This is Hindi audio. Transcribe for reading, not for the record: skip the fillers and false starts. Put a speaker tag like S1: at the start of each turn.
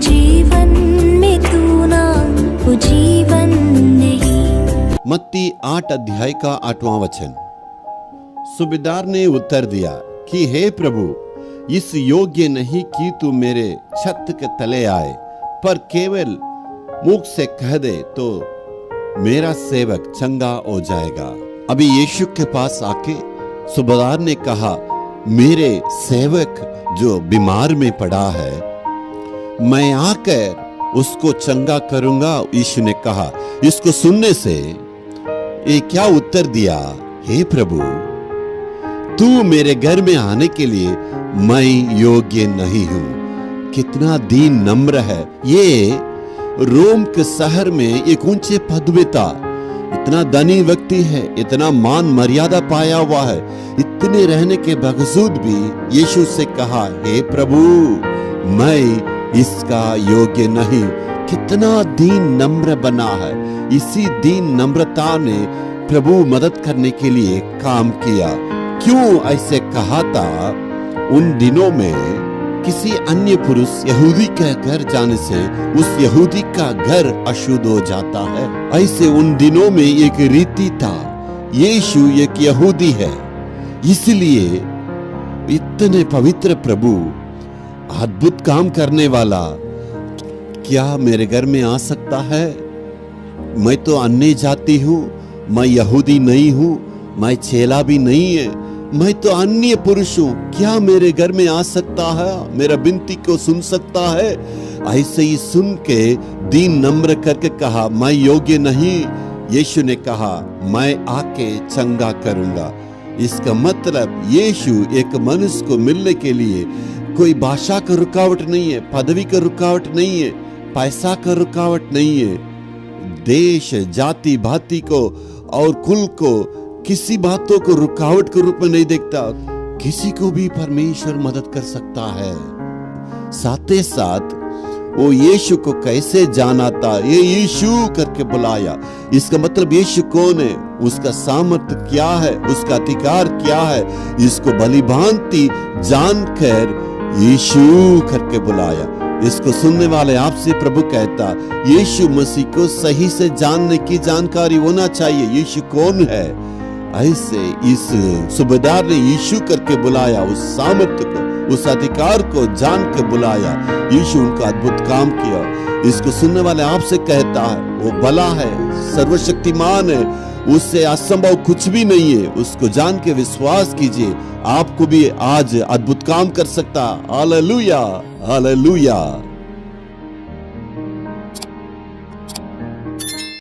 S1: जीवन में तू ना वो जीवन नहीं।
S2: मत्ती 8 अध्याय का 8वां वचन। सूबेदार ने उत्तर दिया कि हे प्रभु, इस योग्य नहीं कि तू मेरे छत के तले आए, पर केवल मुख से कह दे तो मेरा सेवक चंगा हो जाएगा। अभी यीशु के पास आके सूबेदार ने कहा, मेरे सेवक जो बीमार में पड़ा है, मैं आकर उसको चंगा करूंगा। यीशु ने कहा। इसको सुनने से ये क्या उत्तर दिया, हे प्रभु, तू मेरे घर में आने के लिए मैं योग्य नहीं हूं। कितना दीन नम्र है। ये रोम के शहर में एक ऊंचे पद में था, इतना धनी व्यक्ति है, इतना मान मर्यादा पाया हुआ है, इतने रहने के बावजूद भी यीशु से कहा, हे प्रभु, मैं इसका योग्य नहीं। कितना दीन नम्र बना है। इसी दीन नम्रता ने प्रभु मदद करने के लिए काम किया। क्यों ऐसे कहा था? उन दिनों में किसी अन्य पुरुष यहूदी के घर जाने से उस यहूदी का घर अशुद्ध हो जाता है। ऐसे उन दिनों में एक रीति था। यीशु एक यहूदी है, इसलिए इतने पवित्र प्रभु, अद्भुत काम करने वाला, क्या मेरे घर में आ सकता है? मैं तो अन्य जाति हूँ, मैं यहूदी नहीं हूँ, मैं चेला भी नहीं है, मैं तो अन्य पुरुष हूँ, क्या मेरे घर में आ सकता है? मेरा विनती को सुन सकता है? ऐसे ही सुन के दीन नम्र करके कहा, मैं योग्य नहीं। यीशु ने कहा, मैं आके चंगा करूंगा। इसका मतलब यीशु एक मनुष्य को मिलने के लिए कोई भाषा का रुकावट नहीं है, पदवी का रुकावट नहीं है, पैसा का रुकावट नहीं है, देश जाति भांति को और कुल को, किसी बातों को रुकावट के रूप में नहीं देखता। किसी को भी परमेश्वर मदद कर सकता है। साथ ही साथ वो यीशु को कैसे जाना था, ये यीशु करके बुलाया। इसका मतलब यीशु कौन है, उसका सामर्थ्य क्या है, उसका अधिकार क्या है, इसको भली भांति जानकर यीशु करके बुलाया। इसको सुनने वाले आपसे प्रभु कहता, यीशु मसीह को सही से जानने की जानकारी होना चाहिए। यीशु कौन है? ऐसे इस सूबेदार ने यीशु करके बुलाया, उस सामर्थ्य को, उस अधिकार को जान के बुलाया। यीशु उनका अद्भुत काम किया। इसको सुनने वाले आपसे कहता है, वो भला है, सर्वशक्तिमान है, उससे असंभव कुछ भी नहीं है। उसको जान के विश्वास कीजिए, आपको भी आज अद्भुत काम कर सकता। Hallelujah, hallelujah.